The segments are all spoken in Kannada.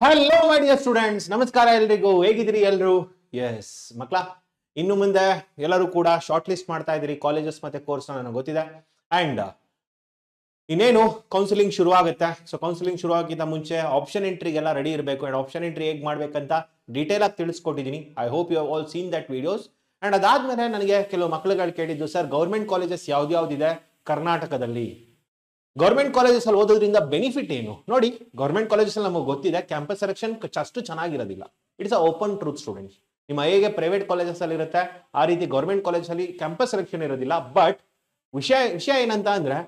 ಹಲೋ ಮೈ ಡಿಯರ್ ಸ್ಟೂಡೆಂಟ್ಸ್, ನಮಸ್ಕಾರ ಎಲ್ರಿಗೂ. ಹೇಗಿದ್ದೀರಿ ಎಲ್ರು? ಎಸ್ ಮಕ್ಕಳ, ಇನ್ನು ಮುಂದೆ ಎಲ್ಲರೂ ಕೂಡ ಶಾರ್ಟ್ ಲಿಸ್ಟ್ ಮಾಡ್ತಾ ಇದ್ದೀರಿ ಕಾಲೇಜಸ್ ಮತ್ತೆ ಕೋರ್ಸ್ ನನಗೆ ಗೊತ್ತಿದೆ. ಅಂಡ್ ಇನ್ನೇನು ಕೌನ್ಸಿಲಿಂಗ್ ಶುರು ಆಗುತ್ತೆ. ಸೊ ಕೌನ್ಸಿಲಿಂಗ್ ಶುರು ಆಗಿದ್ದ ಮುಂಚೆ ಆಪ್ಷನ್ ಎಂಟ್ರಿಗೆಲ್ಲ ರೆಡಿ ಇರಬೇಕು. ಅಂಡ್ ಆಪ್ಷನ್ ಎಂಟ್ರಿ ಹೇಗೆ ಮಾಡ್ಬೇಕಂತ ಡೀಟೇಲ್ ಆಗಿ ತಿಳಿಸ್ಕೊಟ್ಟಿದ್ದೀನಿ. I hope you all seen that videos. ಅಂಡ್ ಅದಾದ್ಮೇಲೆ ನನಗೆ ಕೆಲವು ಮಕ್ಕಳುಗಳು ಕೇಳಿದ್ದು, ಸರ್ ಗೌರ್ಮೆಂಟ್ ಕಾಲೇಜಸ್ ಯಾವ್ದ್ಯಾವ್ದಿದೆ ಕರ್ನಾಟಕದಲ್ಲಿ, ಗೌರ್ಮೆಂಟ್ ಕಾಲೇಜಸ್ ಅಲ್ಲಿ ಓದೋದ್ರಿಂದ ಬೆನಿಫಿಟ್ ಏನು? ನೋಡಿ, ಗೌರ್ಮೆಂಟ್ ಕಾಲೇಜಸ್ ಅಲ್ಲಿ ನಮಗೆ ಗೊತ್ತಿದೆ ಕ್ಯಾಂಪಸ್ ಸೆಲೆಕ್ಷನ್ ಅಷ್ಟು ಚೆನ್ನಾಗಿರೋದಿಲ್ಲ. It's a open truth students. ನಿಮ್ಮ ಹೇಗೆ ಪ್ರೈವೇಟ್ ಕಾಲೇಜಸ್ ಅಲ್ಲಿ ಇರುತ್ತೆ ಆ ರೀತಿ ಗೌರ್ಮೆಂಟ್ ಕಾಲೇಜ್ ಅಲ್ಲಿ ಕ್ಯಾಂಪಸ್ ಸೆಲೆಕ್ಷನ್ ಇರೋದಿಲ್ಲ. ಬಟ್ ವಿಷಯ ಏನಂತ ಅಂದ್ರೆ,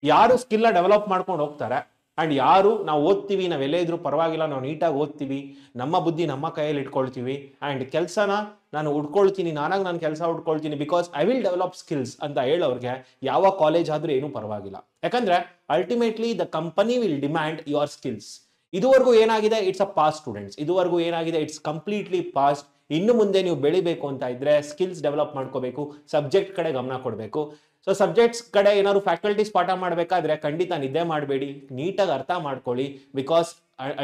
ಯಾರು ಸ್ಕಿಲ್ ಡೆವಲಪ್ ಮಾಡ್ಕೊಂಡು ಹೋಗ್ತಾರೆ ಅಂಡ್ ಯಾರು ನಾವು ಓದ್ತೀವಿ, ನಾವ್ ಎಲ್ಲೇ ಇದ್ರು ಪರವಾಗಿಲ್ಲ, ನಾವು ನೀಟಾಗಿ ಓದ್ತೀವಿ, ನಮ್ಮ ಬುದ್ಧಿ ನಮ್ಮ ಕೈಯಲ್ಲಿ ಇಟ್ಕೊಳ್ತೀವಿ ಅಂಡ್ ಕೆಲಸನ ನಾನು ಹುಡ್ಕೊಳ್ತೀನಿ, ನಾನಾಗ ನಾನು ಕೆಲಸ ಹುಡ್ಕೊಳ್ತೀನಿ because I will develop skills ಅಂತ ಹೇಳೋರಿಗೆ ಯಾವ ಕಾಲೇಜ್ ಆದ್ರೂ ಏನೂ ಪರವಾಗಿಲ್ಲ. ಯಾಕಂದ್ರೆ ultimately the company will demand your skills. ಇದುವರೆಗೂ ಏನಾಗಿದೆ, ಇಟ್ಸ್ ಅ ಪಾಸ್ಟ್ ಸ್ಟೂಡೆಂಟ್ಸ್. ಇದುವರೆಗೂ ಏನಾಗಿದೆ, ಇಟ್ಸ್ ಕಂಪ್ಲೀಟ್ಲಿ ಪಾಸ್ಟ್. ಇನ್ನು ಮುಂದೆ ನೀವು ಬೆಳಿಬೇಕು ಅಂತ ಇದ್ರೆ ಸ್ಕಿಲ್ಸ್ ಡೆವಲಪ್ ಮಾಡ್ಕೋಬೇಕು, ಸಬ್ಜೆಕ್ಟ್ ಕಡೆ ಗಮನ ಕೊಡಬೇಕು. ಸೊ ಸಬ್ಜೆಕ್ಟ್ಸ್ ಕಡೆ ಏನಾದ್ರು ಫ್ಯಾಕಲ್ಟೀಸ್ ಪಾಠ ಮಾಡಬೇಕಾದ್ರೆ ಖಂಡಿತ ನಿದ್ದೆ ಮಾಡಬೇಡಿ, ನೀಟಾಗಿ ಅರ್ಥ ಮಾಡ್ಕೊಳ್ಳಿ. Because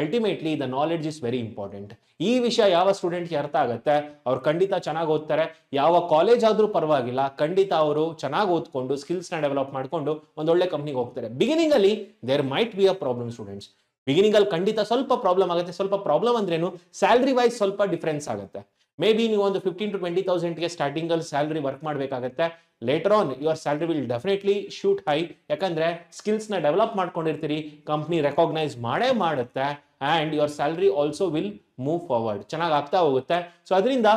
ultimately the knowledge is very important. ಈ ವಿಷಯ ಯಾವ ಸ್ಟೂಡೆಂಟ್ಗೆ ಅರ್ಥ ಆಗುತ್ತೆ ಅವ್ರು ಖಂಡಿತ ಚೆನ್ನಾಗಿ ಓದ್ತಾರೆ. ಯಾವ ಕಾಲೇಜ್ ಆದ್ರೂ ಪರವಾಗಿಲ್ಲ, ಖಂಡಿತ ಅವರು ಚೆನ್ನಾಗಿ ಓದ್ಕೊಂಡು ಸ್ಕಿಲ್ಸ್ ನ ಡೆವಲಪ್ ಮಾಡ್ಕೊಂಡು ಒಂದೊಳ್ಳೆ ಕಂಪ್ನಿಗೆ ಹೋಗ್ತಾರೆ. ಬಿಗಿನಿಂಗ್ ಅಲ್ಲಿ there might be a problem students. Beginning ಅಲ್ಲಿ ಖಂಡಿತ ಸ್ವಲ್ಪ ಪ್ರಾಬ್ಲಮ್ ಆಗುತ್ತೆ. ಸ್ವಲ್ಪ ಪ್ರಾಬ್ಲಮ್ ಅಂದ್ರೇನು, ಸ್ಯಾಲ್ರಿ ವೈಸ್ ಸ್ವಲ್ಪ ಡಿಫರೆನ್ಸ್ ಆಗುತ್ತೆ. ಮೇ ಬಿ ನೀವು ಒಂದು 15,000 to 20,000 ಸ್ಟಾರ್ಟಿಂಗ್ ಅಲ್ಲಿ ಸ್ಯಾಲ್ರಿ ವರ್ಕ್ ಮಾಡಬೇಕಾಗತ್ತೆ. Later on your salary will definitely shoot high. ಯಾಕಂದ್ರೆ ಸ್ಕಿಲ್ಸ್ ನ ಡೆವಲಪ್ ಮಾಡ್ಕೊಂಡಿರ್ತೀರಿ, ಕಂಪ್ನಿ ರೆಕಾಗ್ನೈಸ್ ಮಾಡೇ ಮಾಡುತ್ತೆ and your salary also will move forward, ಚೆನ್ನಾಗಿ ಆಗ್ತಾ ಹೋಗುತ್ತೆ. ಸೊ ಅದರಿಂದ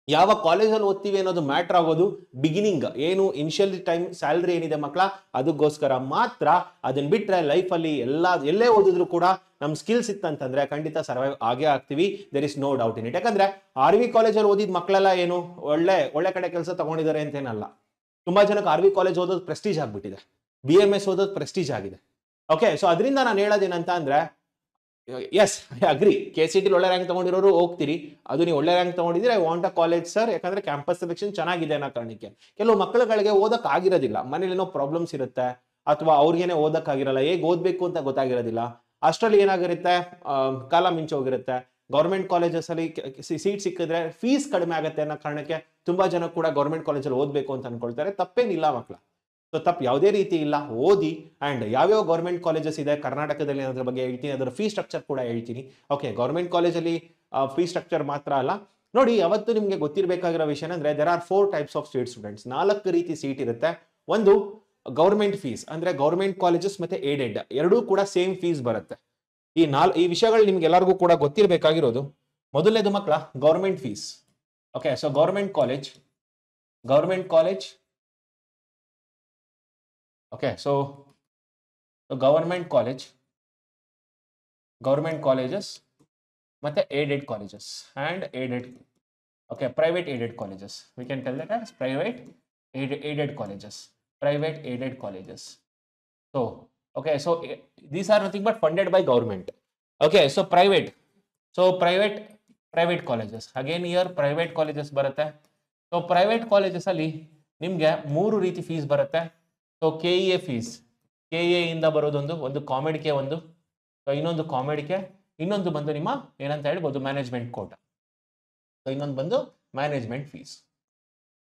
ಯಾವ ಕಾಲೇಜಲ್ಲಿ ಓದ್ತೀವಿ ಅನ್ನೋದು ಮ್ಯಾಟರ್ ಆಗೋದು ಬಿಗಿನಿಂಗ್ ಏನು ಇನಿಷಿಯಲ್ ಟೈಮ್ ಸ್ಯಾಲ್ರಿ ಏನಿದೆ ಮಕ್ಕಳ, ಅದಕ್ಕೋಸ್ಕರ ಮಾತ್ರ. ಅದನ್ನ ಬಿಟ್ರೆ ಲೈಫಲ್ಲಿ ಎಲ್ಲೇ ಓದಿದ್ರು ಕೂಡ ನಮ್ ಸ್ಕಿಲ್ಸ್ ಇತ್ತಂತಂದ್ರೆ ಖಂಡಿತ ಸರ್ವೈವ್ ಆಗೇ ಆಗ್ತೀವಿ. There is no doubt in it. ಯಾಕಂದ್ರೆ RV ಕಾಲೇಜಲ್ಲಿ ಓದಿದ ಮಕ್ಕಳೆಲ್ಲ ಏನು ಒಳ್ಳೆ ಕಡೆ ಕೆಲಸ ತಗೊಂಡಿದ್ದಾರೆ ಅಂತೇನಲ್ಲ. ತುಂಬಾ ಜನಕ್ಕೆ RV ಕಾಲೇಜ್ ಓದೋದು ಪ್ರೆಸ್ಟೀಜ್ ಆಗ್ಬಿಟ್ಟಿದೆ, BMS ಓದೋದು ಪ್ರೆಸ್ಟೀಜ್ ಆಗಿದೆ. ಓಕೆ, ಸೊ ಅದರಿಂದ ನಾನು ಹೇಳೋದೇನಂತ ಅಂದ್ರೆ, ಎಸ್ ಐ ಅಗ್ರಿ, KCT ಒಳ್ಳೆ ರ್ಯಾಂಕ್ ತಗೊಂಡಿರೋರು ಹೋಗ್ತೀರಿ. ಅದು ನೀವು ಒಳ್ಳೆ ರ್ಯಾಂಕ್ ತಗೊಂಡಿದ್ರೆ I want a college sir, ಯಾಕಂದ್ರೆ ಕ್ಯಾಂಪಸ್ ಸೆಲೆಕ್ಷನ್ ಚೆನ್ನಾಗಿದೆ ಅನ್ನೋ ಕಾರಣಕ್ಕೆ. ಕೆಲವು ಮಕ್ಕಳುಗಳಿಗೆ ಓದಕ್ ಆಗಿರೋದಿಲ್ಲ, ಮನೇಲಿ ಏನೋ ಪ್ರಾಬ್ಲಮ್ಸ್ ಇರುತ್ತೆ, ಅಥವಾ ಅವ್ರಿಗೇನೆ ಓದಕ್ ಆಗಿರಲ್ಲ, ಹೇಗೆ ಓದ್ಬೇಕು ಅಂತ ಗೊತ್ತಾಗಿರೋದಿಲ್ಲ. ಅಷ್ಟರಲ್ಲಿ ಏನಾಗಿರುತ್ತೆ, ಕಾಲ ಮಿಂಚ್ ಹೋಗಿರುತ್ತೆ. ಗೌರ್ಮೆಂಟ್ ಕಾಲೇಜಸ್ ಅಲ್ಲಿ ಸೀಟ್ ಸಿಕ್ಕಿದ್ರೆ ಫೀಸ್ ಕಡಿಮೆ ಆಗುತ್ತೆ ಅನ್ನೋ ಕಾರಣಕ್ಕೆ ತುಂಬಾ ಜನ ಕೂಡ ಗೌರ್ಮೆಂಟ್ ಕಾಲೇಜಲ್ಲಿ ಓದ್ಬೇಕು ಅಂತ ಅನ್ಕೊಳ್ತಾರೆ. ತಪ್ಪೇನಿಲ್ಲ ಮಕ್ಕಳ, ಸೊ ತಪ್ಪು ಯಾವುದೇ ರೀತಿ ಇಲ್ಲ, ಓದಿ. ಅಂಡ್ ಯಾವ್ಯಾವ ಗೌರ್ಮೆಂಟ್ ಕಾಲೇಜಸ್ ಇದೆ ಕರ್ನಾಟಕದಲ್ಲಿ ಅದ್ರ ಬಗ್ಗೆ ಹೇಳ್ತೀನಿ, ಅದರ ಫೀ ಸ್ಟ್ರಕ್ಚರ್ ಕೂಡ ಹೇಳ್ತೀನಿ. ಓಕೆ, ಗೌರ್ಮೆಂಟ್ ಕಾಲೇಜಲ್ಲಿ ಫೀ ಸ್ಟ್ರಕ್ಚರ್ ಮಾತ್ರ ಅಲ್ಲ, ನೋಡಿ ಯಾವತ್ತು ನಿಮಗೆ ಗೊತ್ತಿರಬೇಕಾಗಿರೋ ವಿಷಯ ಅಂದ್ರೆ there are 4 types of seat students. 4 ರೀತಿ ಸೀಟ್ ಇರುತ್ತೆ. ಒಂದು ಗೌರ್ಮೆಂಟ್ ಫೀಸ್, ಅಂದ್ರೆ ಗೌರ್ಮೆಂಟ್ ಕಾಲೇಜಸ್ ಮತ್ತೆ ಏಡೆಡ್ ಎರಡೂ ಕೂಡ ಸೇಮ್ ಫೀಸ್ ಬರುತ್ತೆ. ಈ ವಿಷಯಗಳು ನಿಮ್ಗೆ ಎಲ್ಲರಿಗೂ ಕೂಡ ಗೊತ್ತಿರಬೇಕಾಗಿರೋದು. ಮೊದಲನೇದು ಮಕ್ಕಳ government fees. Okay, so government college. Okay, so government colleges ಮತ್ತೆ aided colleges and aided, okay, private aided colleges, we can tell that as private aided colleges. So okay, so these are nothing but funded by government. Okay, so private colleges, again here private colleges ಬರುತ್ತೆ. So private colleges ಅಲ್ಲಿ ನಿಮ್ಗೆ 3 ರೀತಿ ಫೀಸ್ ಬರುತ್ತೆ. ಸೊ KEA ಫೀಸ್, KEA ಇಂದ ಬರೋದೊಂದು, ಒಂದು ಕಾಮೆಡ್ಗೆ ಒಂದು, ಇನ್ನೊಂದು ಕಾಮೆಡ್ಗೆ, ಇನ್ನೊಂದು ಬಂದು ನಿಮ್ಮ ಏನಂತ ಹೇಳ್ಬೋದು ಮ್ಯಾನೇಜ್ಮೆಂಟ್ ಕೋಟ, ಇನ್ನೊಂದು ಬಂದು ಮ್ಯಾನೇಜ್ಮೆಂಟ್ ಫೀಸ್.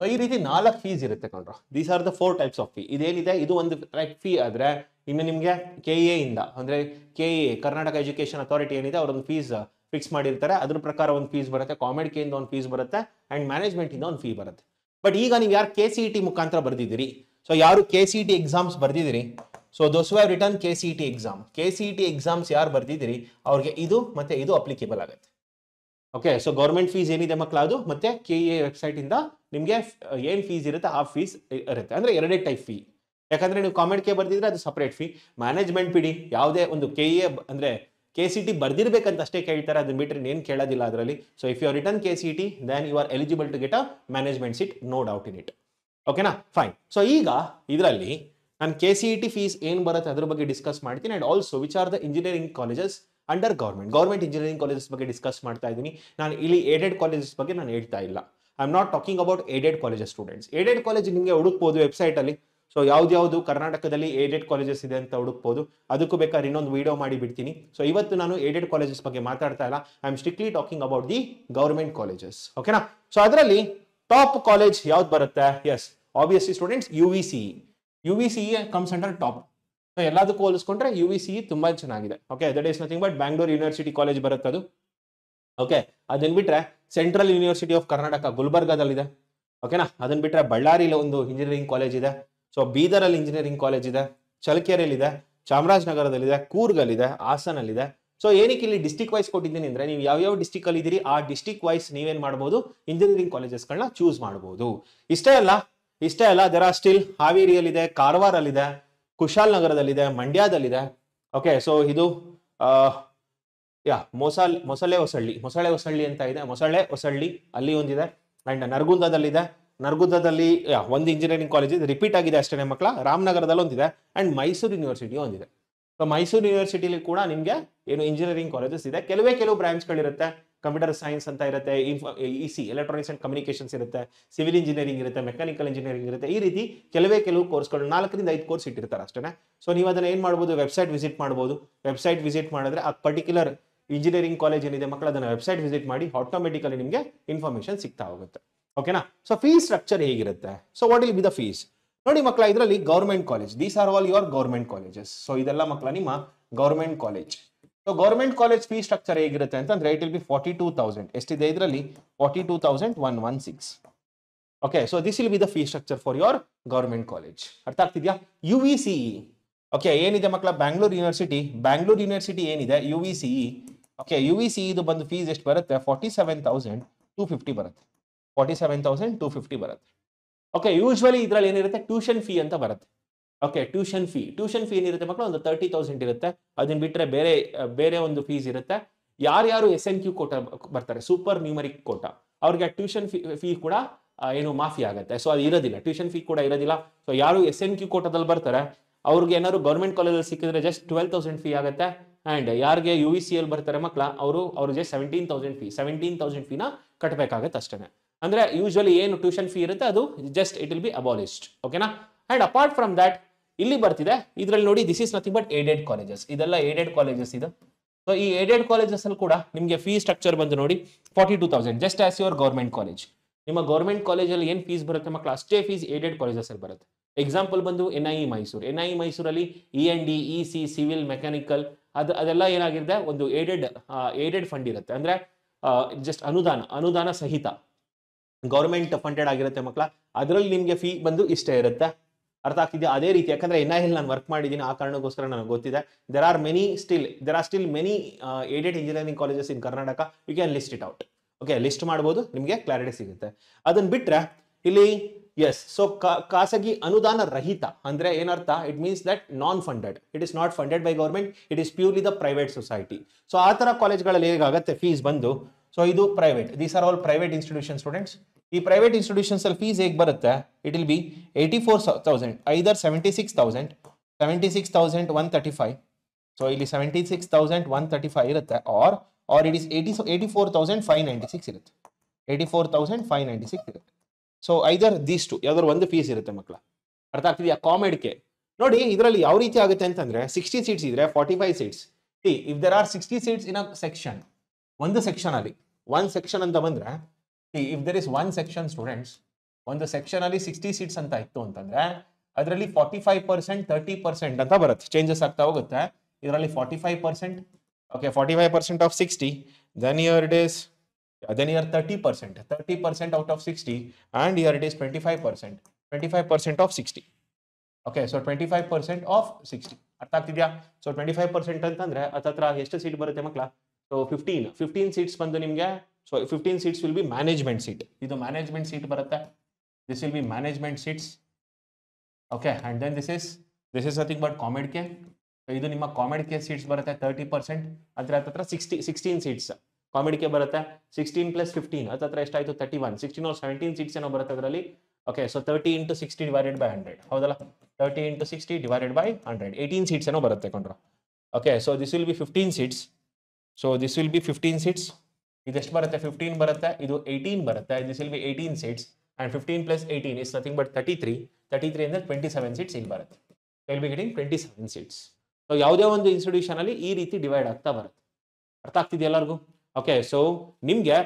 ಸೊ ಈ ರೀತಿ 4 ಫೀಸ್ ಇರುತ್ತೆ ಕಣ್ರ. These are the 4 types of fee. ಇದೇನಿದೆ ಇದು ಒಂದು ಟೈಪ್ ಫೀ ಆದ್ರೆ, ಇನ್ನು ನಿಮ್ಗೆ KEA ಇಂದ ಅಂದ್ರೆ KEA ಕರ್ನಾಟಕ ಎಜುಕೇಶನ್ ಅಥಾರಿಟಿ ಏನಿದೆ ಅವರೊಂದು ಫೀಸ್ ಫಿಕ್ಸ್ ಮಾಡಿರ್ತಾರೆ, ಅದ್ರ ಪ್ರಕಾರ ಒಂದು ಫೀಸ್ ಬರುತ್ತೆ. ಕಾಮೆಡ್ಗೆ ಇಂದ ಒಂದು ಫೀಸ್ ಬರುತ್ತೆ ಅಂಡ್ ಮ್ಯಾನೇಜ್ಮೆಂಟ್ ಇಂದ ಒಂದು ಫೀ ಬರುತ್ತೆ. ಬಟ್ ಈಗ ನೀವು ಯಾರು KCET ಮುಖಾಂತರ ಬರ್ದಿದ್ದೀರಿ, ಸೊ ಯಾರು KCET ಎಕ್ಸಾಮ್ಸ್ ಬರ್ದಿದ್ದೀರಿ, so those have written KCET exam, KCET exams ಯಾರು ಬರ್ದಿದ್ದೀರಿ ಅವ್ರಿಗೆ ಇದು ಮತ್ತೆ ಇದು ಅಪ್ಲಿಕೇಬಲ್ ಆಗುತ್ತೆ. ಓಕೆ, ಸೊ ಗೌರ್ಮೆಂಟ್ ಫೀಸ್ ಏನಿದೆ ಮಕ್ಕಳ ಅದು, ಮತ್ತೆ KEA ವೆಬ್ಸೈಟ್ ಇಂದ ನಿಮ್ಗೆ ಏನ್ ಫೀಸ್ ಇರುತ್ತೆ ಆ ಫೀಸ್ ಇರುತ್ತೆ. ಅಂದ್ರೆ 2 ಟೈಪ್ ಫೀ. ಯಾಕಂದ್ರೆ ನೀವು ಕಾಮೆಡ್ಗೆ ಬರ್ದಿದ್ರೆ ಅದು ಸಪರೇಟ್ ಫೀ. ಮ್ಯಾನೇಜ್ಮೆಂಟ್ ಬಿಡಿ, ಯಾವುದೇ ಒಂದು KEA ಅಂದ್ರೆ KCET ಬರ್ದಿರ್ಬೇಕಂತ ಅಷ್ಟೇ ಕೇಳ್ತಾರೆ, ಅದನ್ನ ಬಿಟ್ಟರೆ ಏನ್ ಕೇಳೋದಿಲ್ಲ ಅದರಲ್ಲಿ. So if you are return KCET then you are eligible to get a management seat, no doubt in it. ಓಕೆನಾ, ಫೈನ್. ಸೊ ಈಗ ಇದರಲ್ಲಿ ನಾನು KCET ಫೀಸ್ ಏನ್ ಬರುತ್ತೆ ಅದ್ರ ಬಗ್ಗೆ ಡಿಸ್ಕಸ್ ಮಾಡ್ತೀನಿ. And also which are the engineering colleges under government engineering colleges ಬಗ್ಗೆ ಡಿಸ್ಕಸ್ ಮಾಡ್ತಾ ಇದ್ದೀನಿ. ನಾನು ಇಲ್ಲಿ ಏಡೆಡ್ ಕಾಲೇಜಸ್ ಬಗ್ಗೆ ನಾನು ಹೇಳ್ತಾ ಇಲ್ಲ. I am not talking about aided colleges students. Aided college ನಿಮಗೆ ಹುಡುಕ್ಬೋದು ವೆಬ್ಸೈಟ್ ಅಲ್ಲಿ. ಸೊ ಯಾವ್ದು ಕರ್ನಾಟಕದಲ್ಲಿ ಏಡೆಡ್ ಕಾಲೇಜಸ್ ಇದೆ ಅಂತ ಹುಡುಕ್ಬೋದು. ಅದಕ್ಕೂ ಬೇಕಾದ್ರೆ ಇನ್ನೊಂದು ವಿಡಿಯೋ ಮಾಡಿ ಬಿಡ್ತೀನಿ. ಸೊ ಇವತ್ತು ನಾನು ಏಡೆಡ್ ಕಾಲೇಜಸ್ ಬಗ್ಗೆ ಮಾತಾಡ್ತಾ ಇಲ್ಲ, I am strictly talking about the government colleges. ಓಕೆನಾ? ಸೊ ಅದರಲ್ಲಿ ಟಾಪ್ ಕಾಲೇಜ್ ಯಾವ್ದು ಬರುತ್ತೆ? Yes, obviously students, UVCE comes under top. So ಎಲ್ಲದಕ್ಕೂ ಹೋಲಿಸ್ಕೊಂಡ್ರೆ UVCE ತುಂಬಾ ಚೆನ್ನಾಗಿದೆ. Okay, that is nothing but Bangalore university college ಬರುತ್ತೆ ಅದು. ಓಕೆ, ಅದನ್ನ ಬಿಟ್ರೆ ಸೆಂಟ್ರಲ್ ಯೂನಿವರ್ಸಿಟಿ ಆಫ್ ಕರ್ನಾಟಕ ಗುಲ್ಬರ್ಗಾದಲ್ಲಿದೆ. ಓಕೆನಾ? ಅದನ್ನ ಬಿಟ್ರೆ ಬಳ್ಳಾರಿಲಿ ಒಂದು ಇಂಜಿನಿಯರಿಂಗ್ ಕಾಲೇಜ್ ಇದೆ. ಸೊ ಬೀದರಲ್ಲಿ ಇಂಜಿನಿಯರಿಂಗ್ ಕಾಲೇಜ್ ಇದೆ, ಚಳ್ಳಕೆರೆಯಲ್ಲಿದೆ, ಚಾಮರಾಜನಗರದಲ್ಲಿದೆ, ಕೂರ್ಗಲ್ಲಿದೆ, ಹಾಸನಲ್ಲಿದೆ. ಸೊ ಏನಕ್ಕೆ ಇಲ್ಲಿ ಡಿಸ್ಟಿಕ್ ವೈಸ್ ಕೊಟ್ಟಿದ್ದೀನಿ ಅಂದ್ರೆ, ನೀವು ಯಾವ ಡಿಸ್ಟಿಕ್ ಅಲ್ಲಿ ಇದ್ದೀರಿ ಆ ಡಿಸ್ಟಿಕ್ ವೈಸ್ ನೀವೇನ್ ಮಾಡಬಹುದು, ಇಂಜಿನಿಯರಿಂಗ್ ಕಾಲೇಜಸ್ಗಳನ್ನ ಚೂಸ್ ಮಾಡಬಹುದು. ಇಷ್ಟೇ ಅಲ್ಲ, ದೆರ್ ಆರ್ ಸ್ಟಿಲ್ ಹಾವೇರಿಯಲ್ಲಿದೆ, ಕಾರವಾರಲ್ಲಿದೆ, ಕುಶಾಲನಗರದಲ್ಲಿದೆ, ಮಂಡ್ಯದಲ್ಲಿದೆ. ಓಕೆ, ಸೊ ಇದು ಮೊಸಳೆ ಹೊಸಳ್ಳಿ ಅಂತ ಇದೆ, ಮೊಸಳೆ ಹೊಸಳ್ಳಿ ಅಲ್ಲಿ ಒಂದಿದೆ. ಅಂಡ್ ನರಗುಂದದಲ್ಲಿ ಒಂದು ಇಂಜಿನಿಯರಿಂಗ್ ಕಾಲೇಜ್ ಇದೆ, ರಿಪೀಟ್ ಆಗಿದೆ ಅಷ್ಟೇ ಮಕ್ಕಳ. ರಾಮನಗರದಲ್ಲಿ ಒಂದಿದೆ ಅಂಡ್ ಮೈಸೂರು ಯೂನಿವರ್ಸಿಟಿ ಒಂದಿದೆ. ಸೊ ಮೈಸೂರು ಯೂನಿವರ್ಸಿಟಿಲಿ ಕೂಡ ನಿಮ್ಗೆ ಏನು ಇಂಜಿನಿಯರಿಂಗ್ ಕಾಲೇಜಸ್ ಇದೆ. ಕೆಲವು ಬ್ರಾಂಚ್ಗಳಿರುತ್ತೆ. ಕಂಪ್ಯೂಟರ್ ಸೈನ್ಸ್ ಅಂತ ಇರುತ್ತೆ, EC ಎಲೆಕ್ಟ್ರಾನಿಕ್ಸ್ ಅಂಡ್ ಕಮ್ಯುನಿಕೇಶನ್ಸ್ ಇರುತ್ತೆ, ಸಿವಿಲ್ ಇಂಜಿನಿಯರಿಂಗ್ ಇರುತ್ತೆ, ಮೆಕ್ಯಾನಿಕಲ್ ಇಂಜಿನಿಯರಿಂಗ್ ಇರುತ್ತೆ. ಈ ರೀತಿ ಕೆಲವು ಕೋರ್ಸ್ಗಳು 4 ರಿಂದ 5 ಕೋರ್ಸ್ ಇಟ್ಟಿರ್ತಾರೆ ಅಷ್ಟೇ. ಸೊ ನೀವು ಅದನ್ನ ಏನ್ ಮಾಡ್ಬೋದು, ವೆಬ್ಸೈಟ್ ವಿಸಿಟ್ ಮಾಡ್ಬೋದು. ವೆಬ್ಸೈಟ್ ವಿಸಿಟ್ ಮಾಡಿದ್ರೆ ಆ ಪರ್ಟಿಕ್ಯುಲರ್ ಇಂಜಿನಿಯರಿಂಗ್ ಕಾಲೇಜ್ ಏನಿದೆ ಮಕ್ಕಳು, ಅದನ್ನ ವೆಬ್ಸೈಟ್ ವಿಸಿಟ್ ಮಾಡಿ ಆಟೋಮೆಟಿಕಲಿ ನಿಮಗೆ ಇನ್ಫಾರ್ಮೇಶನ್ ಸಿಗ್ತಾ ಹೋಗುತ್ತೆ. ಓಕೆನಾ? ಸೊ ಫೀಸ್ ಸ್ಟ್ರಕ್ಚರ್ ಹೇಗಿರುತ್ತೆ? So what will be the fees? ನೋಡಿ ಮಕ್ಕಳ, ಇದರಲ್ಲಿ government college, these are all your government colleges. So ಇದೆಲ್ಲ ಮಕ್ಕಳ ನಿಮ್ಮ government college. So government college fees structure ಹೇಗಿರುತ್ತೆ ಅಂತಂದ್ರೆ, ಇಟ್ ವಿಲ್ ಬಿ 42,000. ಎಷ್ಟಿದೆ ಇದರಲ್ಲಿ? 42,116. Okay, so this will B the fees structure for your government college. ಅರ್ಥ ಆಗ್ತಿದ್ಯಾ? UVCE, ಓಕೆ, ಏನಿದೆ ಮಕ್ಕಳ, ಬ್ಯಾಂಗ್ಳೂರ್ ಯೂನಿವರ್ಸಿಟಿ ಏನಿದೆ UVCE. ಓಕೆ, UVCE ಇದು ಬಂದು ಫೀಸ್ ಎಷ್ಟು ಬರುತ್ತೆ? 47,250 ಬರುತ್ತೆ. 47,250 ಬರುತ್ತೆ. ಓಕೆ, ಯೂಶ್ವಲಿ ಇದ್ರಲ್ಲಿ ಏನಿರುತ್ತೆ, ಟ್ಯೂಷನ್ ಫೀ ಅಂತ ಬರುತ್ತೆ. ಓಕೆ, ಟ್ಯೂಷನ್ ಫೀ ಏನಿರುತ್ತೆ ಮಕ್ಕಳು, ಒಂದು 30,000 ಇರುತ್ತೆ. ಅದನ್ನ ಬಿಟ್ರೆ ಬೇರೆ ಒಂದು ಫೀಸ್ ಇರುತ್ತೆ. ಯಾರು SNQ ಕೋಟಾ ಬರ್ತಾರೆ, ಸೂಪರ್ ನ್ಯೂಮರಿಕ್ ಕೋಟಾ, ಅವ್ರಿಗೆ ಟ್ಯೂಷನ್ ಫೀ ಕೂಡ ಏನು ಮಾಫಿ ಆಗುತ್ತೆ. ಸೊ ಅದು ಇರೋದಿಲ್ಲ, ಟ್ಯೂಷನ್ ಫೀ ಕೂಡ ಇರೋದಿಲ್ಲ. ಸೊ ಯಾರು SNQ ಕೋಟಾದಲ್ಲಿ ಬರ್ತಾರೆ ಅವ್ರಿಗೆ ಏನಾದ್ರು ಗೌರ್ಮೆಂಟ್ ಕಾಲೇಜಲ್ಲಿ ಸಿಕ್ಕಿದ್ರೆ ಜಸ್ಟ್ 12,000 ಫೀ ಆಗುತ್ತೆ. ಅಂಡ್ ಯಾರಿಗೆ UVCE ಬರ್ತಾರೆ ಮಕ್ಕಳ, ಅವ್ರು ಜಸ್ಟ್ 17,000 ಫೀನ ಕಟ್ಟಬೇಕಾಗತ್ತೆ ಅಷ್ಟೇ. ಅಂದ್ರೆ ಯೂಶುವಲಿ ಏನು ಟ್ಯೂಷನ್ ಫೀ ಇರುತ್ತೆ ಅದು just it will be abolished. ಓಕೆನಾ? ಅಂಡ್ ಅಪಾರ್ಟ್ ಫ್ರಮ್ ದಟ್ ಇಲ್ಲಿ ಬರ್ತಿದೆ, ಇದ್ರಲ್ಲಿ ನೋಡಿ, this is nothing but aided colleges. ಇದೆಲ್ಲ ಏಡೆಡ್ ಕಾಲೇಜಸ್ ಇದೆ. ಸೊ ಈ ಏಡೆಡ್ ಕಾಲೇಜಸ್ ಅಲ್ಲಿ ಕೂಡ ನಿಮಗೆ ಫೀಸ್ ಸ್ಟ್ರಕ್ಚರ್ ಬಂದು ನೋಡಿ 42,000, just as your government college. ನಿಮ್ಮ ಗೌರ್ಮೆಂಟ್ ಕಾಲೇಜಲ್ಲಿ ಏನು ಫೀಸ್ ಬರುತ್ತೆ ಮಕ್ಕಳು, ಅಷ್ಟೇ ಫೀಸ್ ಏಡೆಡ್ ಕಾಲೇಜಸ್ ಅಲ್ಲಿ ಬರುತ್ತೆ. ಎಕ್ಸಾಂಪಲ್ ಬಂದು NIE ಮೈಸೂರಲ್ಲಿ END, EC, ಸಿವಿಲ್, ಮೆಕ್ಯಾನಿಕಲ್ ಅದೆಲ್ಲ ಏನಾಗಿರುತ್ತೆ, ಒಂದು ಏಡೆಡ್ ಫಂಡ್ ಇರುತ್ತೆ. ಅಂದ್ರೆ ಜಸ್ಟ್ ಅನುದಾನ ಸಹಿತ ಗೌರ್ಮೆಂಟ್ ಫಂಡೆಡ್ ಆಗಿರುತ್ತೆ ಮಕ್ಕಳ. ಅದರಲ್ಲಿ ನಿಮಗೆ ಫೀ ಬಂದು ಇಷ್ಟೇ ಇರುತ್ತೆ. ಅರ್ಥ ಆಗ್ತಿದೆಯಾ? ಅದೇ ರೀತಿ ಯಾಕಂದ್ರೆ NIL ನಾನು ವರ್ಕ್ ಮಾಡಿದ್ದೀನಿ, ಆ ಕಾರಣಕ್ಕೋಸ್ಕರ ನನಗೆ ಗೊತ್ತಿದೆ. There are still many aided engineering colleges in Karnataka. You can list it out. Okay, list ಮಾಡ್ಬೋದು, ನಿಮಗೆ ಕ್ಲಾರಿಟಿ ಸಿಗುತ್ತೆ. ಅದನ್ನ ಬಿಟ್ರೆ ಇಲ್ಲಿ ಸೊ ಖಾಸಗಿ ಅನುದಾನ ರಹಿತ ಅಂದ್ರೆ ಏನರ್ಥ? It means that non funded. It is not funded by government, it is purely the private society. So ಆ ತರ ಕಾಲೇಜ್ಗಳಲ್ಲಿ ಹೇಗಾಗುತ್ತೆ ಫೀಸ್ ಬಂದು, ಸೊ ಇದು private, these are all private institution students. ಈ ಪ್ರೈವೇಟ್ ಇನ್ಸ್ಟಿಟ್ಯೂಷನ್ಸ್ ಅಲ್ಲಿ ಫೀಸ್ ಹೇಗೆ ಬರುತ್ತೆ? It will be 84,000, either 76,135. So ಇಲ್ಲಿ 76,135 ಇರುತ್ತೆ, ಆರ್ ಇಟ್ ಇಸ್ 84,596 ಇರುತ್ತೆ. 84,596 ಇರುತ್ತೆ. ಸೊ ಐದರ್ ದೀಸ್ ಟು ಯಾವ್ದಾದ್ರು ಒಂದು ಫೀಸ್ ಇರುತ್ತೆ ಮಕ್ಕಳ. ಅರ್ಥ ಆಗ್ತಿದೆಯಾ? ಕಾಮೆಡ್ಗೆ ನೋಡಿ, ಇದರಲ್ಲಿ ಯಾವ ರೀತಿ ಆಗುತ್ತೆ ಅಂತಂದ್ರೆ, 60 ಸೀಟ್ಸ್ ಇದ್ರೆ 45 seats. If there are 60 seats in a section, ಒಂದು ಸೆಕ್ಷನ್ ಅಂತ ಬಂದ್ರೆ, if there is one section students, ಒಂದು ಸೆಕ್ಷನ್ ಅಲ್ಲಿ 60 ಸೀಟ್ಸ್ ಅಂತ ಇತ್ತು ಅಂತಂದ್ರೆ ಅದರಲ್ಲಿ 45%, 30% ಅಂತ ಬರುತ್ತೆ, ಚೇಂಜಸ್ ಆಗ್ತಾ ಹೋಗುತ್ತೆ. ಇದರಲ್ಲಿ 45%, okay, 45% of 60, then here it is, then here 30% out of 60, and here it is 25% of 60. Okay, so 25% of 60. ಅರ್ಥ ಆಗ್ತಿದ್ಯಾ? ಸೊ 25% ಅಂತಂದ್ರೆ ಹತ್ರ ಎಷ್ಟು ಸೀಟ್ ಬರುತ್ತೆ ಮಕ್ಕಳ? ಸೊ 15 ಸೀಟ್ಸ್ ಬಂದು ನಿಮಗೆ, so 15 seats will be management seat. ಇದು ಮ್ಯಾನೇಜ್ಮೆಂಟ್ ಸೀಟ್ ಬರುತ್ತೆ. This will be management seats. Okay, and then this is nothing but COMEDK. ಇದು ನಿಮ್ಮ ಕಾಮೆಡ್ ಕೆ ಸೀಟ್ಸ್ ಬರುತ್ತೆ 30%. ಹತ್ರ 16 ಸೀಟ್ಸ್ ಕಾಮೆಡ್ ಕೆ ಬರುತ್ತೆ. 16 + 15 ಹತ್ರ ಎಷ್ಟಾಯ್ತು? 31. 16 or 17 ಸೀಟ್ಸ್ ಏನೋ ಬರುತ್ತೆ ಅದರಲ್ಲಿ. ಓಕೆ, ಸೊ 30 × 60 ಡಿವೈಡೆಡ್ ಬೈ 100, ಹೌದಲ್ಲ? 30 × 60 ಡಿವೈಡೆಡ್ ಬೈ 100, 18 ಸೀಟ್ಸ್ ಏನೋ ಬರುತ್ತೆ ಕೊಂಡ್ರ. Okay, so this will be 15 seats. So this will be 15 seats. ಇದೆಷ್ಟು ಬರುತ್ತೆ? 15 ಬರುತ್ತೆ, ಇದು 18 ಬರುತ್ತೆ. This will be 18 seats. and 15 plus 18 is nothing but 33. 33 ಅಂದ್ರೆ 27 ಸೀಟ್ಸ್ ಇಲ್ಲಿ ಬರುತ್ತೆ. Will be getting 27 seats. So ಯಾವುದೇ ಒಂದು ಇನ್ಸ್ಟಿಟ್ಯೂಷನ್ ಅಲ್ಲಿ ಈ ರೀತಿ ಡಿವೈಡ್ ಆಗ್ತಾ ಬರುತ್ತೆ. ಅರ್ಥ ಆಗ್ತಿದೆಯಾ ಎಲ್ಲರಿಗೂ? ಓಕೆ, ಸೊ ನಿಮ್ಗೆ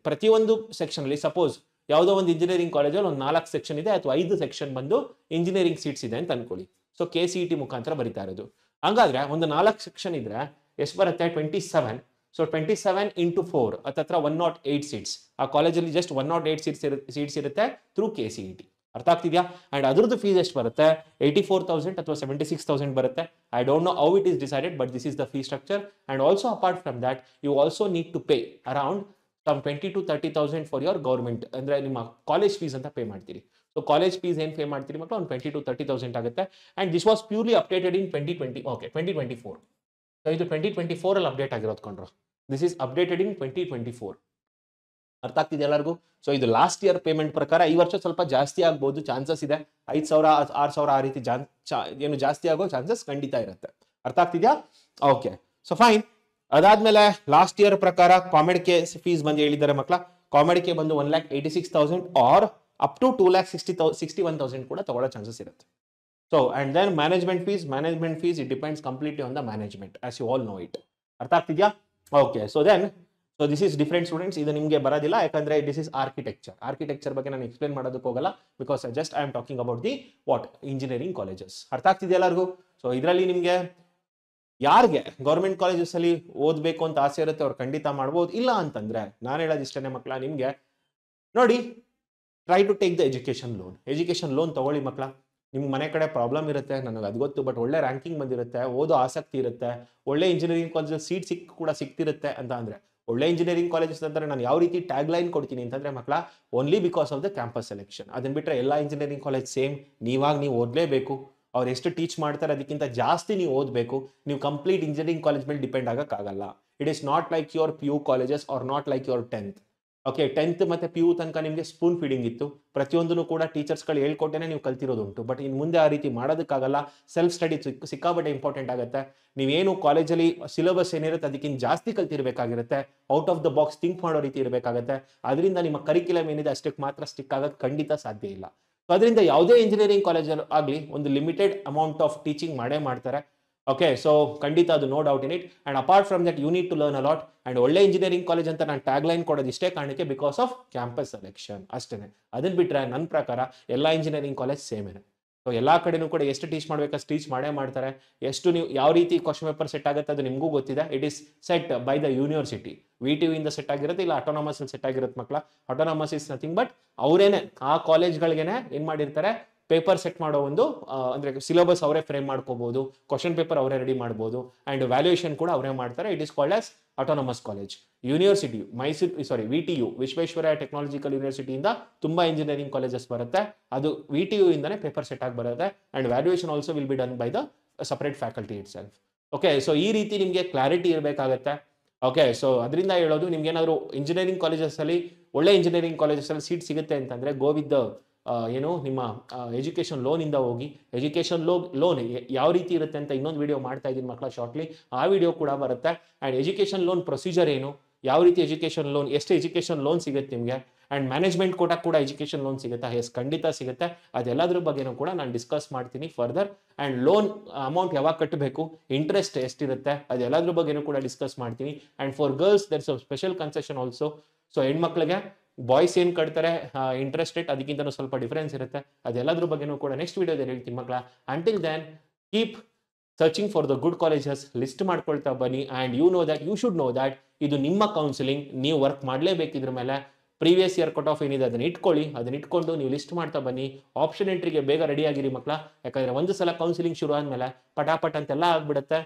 ಪ್ರತಿಯೊಂದು ಸೆಕ್ಷನ್ ಅಲ್ಲಿ ಸಪೋಸ್ ಯಾವುದೋ ಒಂದು ಇಂಜಿನಿಯರಿಂಗ್ ಕಾಲೇಜಲ್ಲಿ ಒಂದು 4 ಸೆಕ್ಷನ್ ಇದೆ ಅಥವಾ 5 ಸೆಕ್ಷನ್ ಬಂದು ಇಂಜಿನಿಯರಿಂಗ್ ಸೀಟ್ಸ್ ಇದೆ ಅಂತ ಅನ್ಕೊಳ್ಳಿ. ಸೊ KCET ಮುಖಾಂತರ ಬರಿತಾ ಇರೋದು. ಹಂಗಾದ್ರೆ ಒಂದು 4 ಸೆಕ್ಷನ್ ಇದ್ರೆ ಎಷ್ಟು ಬರುತ್ತೆ? 27. ಸೊ 27 into 4 ಹತ್ತತ್ರ 108 ಸೀಟ್ಸ್. ಆ ಕಾಲೇಜಲ್ಲಿ ಜಸ್ಟ್ 108 ಸೀಟ್ಸ್ ಇರುತ್ತೆ ಥ್ರೂ KCET. ಅರ್ಥ ಆಗ್ತಿದ್ಯಾ? ಅಂಡ್ ಅದ್ರದ್ದು ಫೀಸ್ ಎಷ್ಟು ಬರುತ್ತೆ? 84,000 ಅಥವಾ 76,000 ಬರುತ್ತೆ. I don't know how it is decided, but this is the fee structure. And also apart from that you also need to pay around some 20 to 30,000 for your government, ಅಂದ್ರೆ ನಿಮ್ಮ ಕಾಲೇಜ್ ಫೀಸ್ ಅಂತ ಪೇ ಮಾಡ್ತೀರಿ. ಸೊ ಕಾಲೇಜ್ ಫೀಸ್ ಏನು ಪೇ ಮಾಡ್ತೀರಿ ಮಕ್ಕಳು? ಒಂದು 20 to 30,000 ಆಗುತ್ತೆ. And this was purely updated in 2020. Okay, 2024. So ಇದು 2024 ಅಲ್ಲಿ ಅಪ್ಡೇಟ್ ಆಗಿರೋದು ಕೊಂಡ್ರು. ದಿಸ್ ಇಸ್ ಅಪ್ಡೇಟೆಡ್ ಇನ್ 2024. ಅರ್ಥ ಆಗ್ತಿದೆ ಎಲ್ಲರಿಗೂ? ಸೊ ಇದು ಲಾಸ್ಟ್ ಇಯರ್ ಪೇಮೆಂಟ್ ಪ್ರಕಾರ ಈ ವರ್ಷ ಸ್ವಲ್ಪ ಜಾಸ್ತಿ ಆಗ್ಬೋದು, ಚಾನ್ಸಸ್ ಇದೆ. 5,000 6,000 ಆ ರೀತಿ ಏನು ಜಾಸ್ತಿ ಆಗೋ ಚಾನ್ಸಸ್ ಖಂಡಿತ ಇರುತ್ತೆ. ಅರ್ಥ ಆಗ್ತಿದ್ಯಾ? Okay, so fine. ಅದಾದ್ಮೇಲೆ ಲಾಸ್ಟ್ ಇಯರ್ ಪ್ರಕಾರ ಕಾಮೆಡ್ಗೆ ಫೀಸ್ ಬಂದು ಹೇಳಿದ್ದಾರೆ ಮಕ್ಕಳ. ಕಾಮೆಡ್ಗೆ ಬಂದು 1,86,000 ಆರ್ ಅಪ್ ಟು 2,61,000 ಕೂಡ ತಗೊಳ್ಳೋ ಚಾನ್ಸಸ್ ಇರುತ್ತೆ. So and then management fees it depends completely on the management, as you all know it. ಅರ್ಥ ಆಗ್ತಿದ್ಯಾ? Okay, so this is different students. ಇದು ನಿಮಗೆ ಬರೋದಿಲ್ಲ, ಯಾಕಂದ್ರೆ ದಿಸ್ ಇಸ್ ಆರ್ಕಿಟೆಕ್ಚರ್ ಬಗ್ಗೆ ನಾನು ಎಕ್ಸ್ಪ್ಲೇನ್ ಮಾಡೋದಕ್ಕೆ ಹೋಗಲ್ಲ, because just I am talking about the engineering colleges. ಅರ್ಥ ಆಗ್ತಿದೆಯಾ ಎಲ್ಲರಿಗೂ? ಸೊ ಇದರಲ್ಲಿ ನಿಮಗೆ ಯಾರಿಗೆ ಗೌರ್ಮೆಂಟ್ ಕಾಲೇಜಸ್ ಅಲ್ಲಿ ಓದಬೇಕು ಅಂತ ಆಸೆ ಇರುತ್ತೆ ಅವ್ರು ಖಂಡಿತ ಮಾಡ್ಬೋದು. ಇಲ್ಲ ಅಂತಂದ್ರೆ ನಾನು ಹೇಳೋದು ಇಷ್ಟೇ ಮಕ್ಕಳ, ನಿಮ್ಗೆ ನೋಡಿ, try to take the education loan ತಗೊಳ್ಳಿ ಮಕ್ಕಳ. ನಿಮ್ಗೆ ಮನೆ ಕಡೆ ಪ್ರಾಬ್ಲಮ್ ಇರುತ್ತೆ, ನನಗೆ ಅದು ಗೊತ್ತು, ಬಟ್ ಒಳ್ಳೆ ರ್ಯಾಂಕಿಂಗ್ ಬಂದಿರುತ್ತೆ, ಓದೋ ಆಸಕ್ತಿ ಇರುತ್ತೆ, ಒಳ್ಳೆ ಇಂಜಿನಿಯರಿಂಗ್ ಕಾಲೇಜಲ್ಲಿ ಸೀಟ್ ಸಿಗ್ತಿರುತ್ತೆ ಅಂತ ಅಂದ್ರೆ ಒಳ್ಳೆ ಇಂಜಿನಿಯರಿಂಗ್ ಕಾಲೇಜಸ್ ಅಂತಾರೆ ನಾನು ಯಾವ ರೀತಿ ಟ್ಯಾಗ್ ಲೈನ್ ಕೊಡ್ತೀನಿ ಅಂತಂದ್ರೆ ಮಕ್ಕಳ, only because of the campus selection. ಅದನ್ನ ಬಿಟ್ಟರೆ ಎಲ್ಲ ಇಂಜಿನಿಯರಿಂಗ್ ಕಾಲೇಜ್ ಸೇಮ್, ನೀವು ಓದಲೇಬೇಕು. ಅವ್ರು ಎಷ್ಟು ಟೀಚ್ ಮಾಡ್ತಾರೆ ಅದಕ್ಕಿಂತ ಜಾಸ್ತಿ ನೀವು ಓದಬೇಕು. ನೀವು ಕಂಪ್ಲೀಟ್ ಇಂಜಿನಿಯರಿಂಗ್ ಕಾಲೇಜ್ ಮೇಲೆ ಡಿಪೆಂಡ್ ಆಗಕ್ಕಾಗಲ್ಲ. It is not like your PU colleges are not like your 10th. Okay, 10th ಮತ್ತೆ PU ತನಕ ನಿಮಗೆ ಸ್ಪೂನ್ ಫೀಡಿಂಗ್ ಇತ್ತು, ಪ್ರತಿಯೊಂದನ್ನು ಕೂಡ ಟೀಚರ್ಸ್ಗಳು ಹೇಳ್ಕೊಟ್ಟೇನೆ ನೀವು ಕಲ್ತಿರೋದುಂಟು. ಬಟ್ ಇನ್ನು ಮುಂದೆ ಆ ರೀತಿ ಮಾಡೋದಕ್ಕಾಗಲ್ಲ. ಸೆಲ್ಫ್ ಸ್ಟಡಿ ಸಿಕ್ಕಾಪಟ್ಟೆ ಇಂಪಾರ್ಟೆಂಟ್ ಆಗುತ್ತೆ. ನೀವೇನು ಕಾಲೇಜಲ್ಲಿ ಸಿಲೆಬಸ್ ಏನಿರುತ್ತೆ ಅದಕ್ಕಿಂತ ಜಾಸ್ತಿ ಕಲ್ತಿರ್ಬೇಕಾಗಿರುತ್ತೆ. Out of the box think ಮಾಡೋ ರೀತಿ ಇರಬೇಕಾಗುತ್ತೆ. ಅದರಿಂದ ನಿಮ್ಮ ಕರಿಕ್ಯುಲಮ್ ಏನಿದೆ ಅಷ್ಟಕ್ಕೆ ಮಾತ್ರ ಸ್ಟಿಕ್ ಆಗೋದು ಖಂಡಿತ ಸಾಧ್ಯ ಇಲ್ಲ. ಸೊ ಅದರಿಂದ ಯಾವುದೇ ಇಂಜಿನಿಯರಿಂಗ್ ಕಾಲೇಜಲ್ಲಿ ಆಗಲಿ ಒಂದು ಲಿಮಿಟೆಡ್ ಅಮೌಂಟ್ ಆಫ್ ಟೀಚಿಂಗ್ ಮಾಡ್ತಾರೆ. ಓಕೆ, ಸೊ ಖಂಡಿತ ಅದು no doubt in it. And apart from that you need to learn a lot. And ಒಳ್ಳೆ ಇಂಜಿನಿಯರಿಂಗ್ ಕಾಲೇಜ್ ಅಂತ ನಾನು ಟ್ಯಾಗ್ ಲೈನ್ ಕೊಡೋದು ಇಷ್ಟೇ ಕಾರಣಕ್ಕೆ, ಬಿಕಾಸ್ ಆಫ್ ಕ್ಯಾಂಪಸ್ ಸೆಲೆಕ್ಷನ್ ಅಷ್ಟೇ. ಅದನ್ನ ಬಿಟ್ಟರೆ ನನ್ನ ಪ್ರಕಾರ ಎಲ್ಲ ಇಂಜಿನಿಯರಿಂಗ್ ಕಾಲೇಜ್ ಸೇಮ್ ಇದೆ. ಸೊ ಎಲ್ಲ ಕಡೆನೂ ಕೂಡ ಎಷ್ಟು ಟೀಚ್ ಮಾಡ್ಬೇಕಷ್ಟು ಟೀಚ್ ಮಾಡ್ತಾರೆ. ಎಷ್ಟು ನೀವು ಯಾವ ರೀತಿ ಕ್ವಶನ್ ಪೇಪರ್ ಸೆಟ್ ಆಗುತ್ತೆ ಅದು ನಿಮಗೂ ಗೊತ್ತಿದೆ. It is set by the university. VTU ಇಂದ ಸೆಟ್ ಆಗಿರುತ್ತೆ, ಇಲ್ಲ ಆಟೋನಮಸ್ ಸೆಟ್ ಆಗಿರುತ್ತೆ ಮಕ್ಕಳ. ಆಟೋನಮಸ್ ಇಸ್ ನಥಿಂಗ್ ಬಟ್ ಅವರೇನೆ ಆ ಕಾಲೇಜ್ಗಳಿಗೆನೆ ಏನ್ ಮಾಡಿರ್ತಾರೆ, ಪೇಪರ್ ಸೆಟ್ ಮಾಡೋ ಒಂದು ಅಂದ್ರೆ ಸಿಲೆಬಸ್ ಅವರೇ ಫ್ರೇಮ್ ಮಾಡ್ಕೋಬಹುದು, ಕ್ವಶನ್ ಪೇಪರ್ ಅವರೇ ರೆಡಿ ಮಾಡ್ಬೋದು, ಅಂಡ್ ವ್ಯಾಲ್ಯೂಯೇಷನ್ ಕೂಡ ಅವರೇ ಮಾಡ್ತಾರೆ. It is called as autonomous college. University VTU Visvesvaraya technological ಯೂನಿವರ್ಸಿಟಿಯಿಂದ ತುಂಬಾ ಇಂಜಿನಿಯರಿಂಗ್ ಕಾಲೇಜಸ್ ಬರುತ್ತೆ. ಅದು VTU ಇಂದಾನೆ ಪೇಪರ್ ಸೆಟ್ ಆಗಿ ಬರುತ್ತೆ. And valuation also will be done by the separate faculty it self. Okay, so ಈ ರೀತಿ ನಿಮಗೆ ಕ್ಲಾರಿಟಿ ಇರಬೇಕಾಗತ್ತೆ. ಓಕೆ, ಸೊ ಅದರಿಂದ ಹೇಳೋದು, ನಿಮ್ಗೆ ಏನಾದ್ರು ಇಂಜಿನಿಯರಿಂಗ್ ಕಾಲೇಜಸ್ ಅಲ್ಲಿ ಒಳ್ಳೆ ಇಂಜಿನಿಯರಿಂಗ್ ಕಾಲೇಜಸ್ ಅಲ್ಲಿ ಸೀಟ್ ಸಿಗುತ್ತೆ ಅಂತಂದ್ರೆ ಗೋ ವಿತ್ ದ ಏನು ನಿಮ್ಮ ಎಜುಕೇಶನ್ ಲೋನ್ ಇಂದ ಹೋಗಿ. ಎಜುಕೇಶನ್ ಲೋನ್ ಯಾವ ರೀತಿ ಇರುತ್ತೆ ಅಂತ ಇನ್ನೊಂದು ವಿಡಿಯೋ ಮಾಡ್ತಾ ಇದ್ದೀನಿ ಮಕ್ಕಳ ಶಾರ್ಟ್ಲಿ, ಆ ವಿಡಿಯೋ ಕೂಡ ಬರುತ್ತೆ. ಅಂಡ್ ಎಜುಕೇಶನ್ ಲೋನ್ ಪ್ರೊಸೀಜರ್ ಏನು, ಯಾವ ರೀತಿ ಎಜುಕೇಶನ್ ಲೋನ್, ಎಷ್ಟು ಎಜುಕೇಶನ್ ಲೋನ್ ಸಿಗುತ್ತೆ ನಿಮಗೆ, ಅಂಡ್ ಮ್ಯಾನೇಜ್ಮೆಂಟ್ ಕೋಟಾ ಕೂಡ ಎಜುಕೇಶನ್ ಲೋನ್ ಸಿಗುತ್ತಾ? ಎಸ್, ಖಂಡಿತ ಸಿಗುತ್ತೆ. ಅದೆಲ್ಲದ್ರ ಬಗ್ಗೆನೂ ಕೂಡ ನಾನು ಡಿಸ್ಕಸ್ ಮಾಡ್ತೀನಿ ಫರ್ದರ್. ಅಂಡ್ ಲೋನ್ ಅಮೌಂಟ್ ಯಾವಾಗ ಕಟ್ಟಬೇಕು, ಇಂಟ್ರೆಸ್ಟ್ ಎಷ್ಟಿರುತ್ತೆ, ಅದೆಲ್ಲದ್ರ ಬಗ್ಗೆನೂ ಕೂಡ ಡಿಸ್ಕಸ್ ಮಾಡ್ತೀನಿ. And for girls there is a special concession also. So ಹೆಣ್ಮಕ್ಳಿಗೆ ಬಾಯ್ಸ್ ಏನ್ ಕಟ್ತಾರೆ ಇಂಟ್ರೆಸ್ಟ್ ರೇಟ್ ಅದಕ್ಕಿಂತ ಸ್ವಲ್ಪ ಡಿಫರೆನ್ಸ್ ಇರುತ್ತೆ. ಅದೆಲ್ಲದ್ರ ಬಗ್ಗೆನೂ ಕೂಡ ನೆಕ್ಸ್ಟ್ ವಿಡಿಯೋದಲ್ಲಿ ಹೇಳ್ತೀನಿ ಮಕ್ಕಳ. Until then keep searching for the good colleges, list ಮಾಡ್ಕೊಳ್ತಾ ಬನ್ನಿ. And you should know that ಇದು ನಿಮ್ಮ ಕೌನ್ಸಿಲಿಂಗ್, ನೀವು ವರ್ಕ್ ಮಾಡಲೇಬೇಕಿದ್ರ ಮೇಲೆ. ಪ್ರೀವಿಯಸ್ ಇಯರ್ ಕಟ್ ಆಫ್ ಏನಿದೆ ಅದನ್ನ ಇಟ್ಕೊಂಡು ನೀವು ಲಿಸ್ಟ್ ಮಾಡ್ತಾ ಬನ್ನಿ. ಆಪ್ಷನ್ ಎಂಟ್ರಿಗೆ ಬೇಗ ರೆಡಿ ಆಗಿರಿ ಮಕ್ಕಳ, ಯಾಕಂದ್ರೆ ಒಂದು ಸಲ ಕೌನ್ಸಿಲಿಂಗ್ ಶುರು ಆದ್ಮೇಲೆ ಪಟಾಪಟ್ ಅಂತೆಲ್ಲ ಆಗ್ಬಿಡುತ್ತೆ.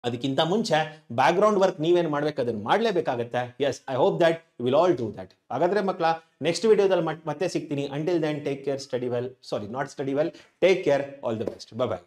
ಅದಕ್ಕಿಂತ ಮುಂಚೆ ಬ್ಯಾಕ್ ಗ್ರೌಂಡ್ ವರ್ಕ್ ನೀವೇನು ಮಾಡ್ಬೇಕು ಅದನ್ನು ಮಾಡಲೇಬೇಕಾಗತ್ತೆ. Yes, I hope that you will all do that. ಹಾಗಾದ್ರೆ ಮಕ್ಕಳ, ನೆಕ್ಸ್ಟ್ ವಿಡಿಯೋದಲ್ಲಿ ಮತ್ತೆ ಸಿಗ್ತೀನಿ. Until then take care, study well, sorry not study well, take care, all the best, bye by.